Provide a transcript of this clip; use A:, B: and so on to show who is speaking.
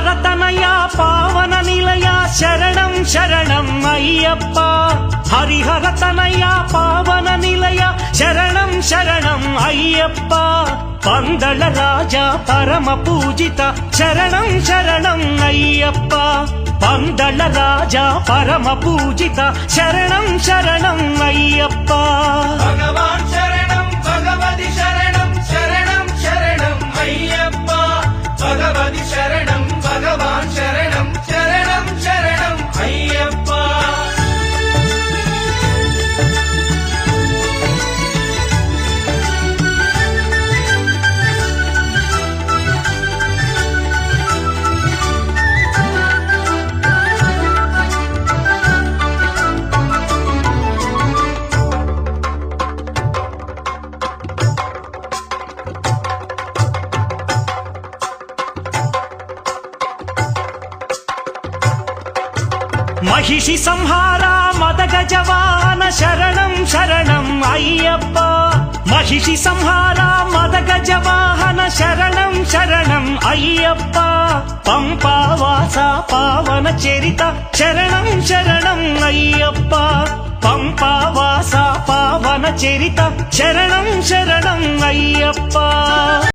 A: హరిహరతనయ పావన నిలయ శరణం శరణం అయ్యప్ప హరిహరతనయ పావన నిలయ శరణం శరణం అయ్యప్ప పందళ రాజా పరమ పూజిత శరణం శరణం అయ్యప్ప పందళ రాజా పరమ పూజిత శరణం శరణం అయ్యప్ప
B: భగవాన్ శరణం భగవతి శరణం శరణం శరణం అయ్యప్ప భగవతి శరణం భగవాన్ శరణం శరణం శరణం అయ్యప్ప
A: महिषि संहारा मदगजवाहन शरणं शरणं अय्यप्प महिषि संहारा मदगजवाहन शरणं शरणं अय्यप्प पंपावासा पावन चरित शरणं शरणं अय्यप्प पंपावासा पावन चरित शरणं शरणं अय्यप्प।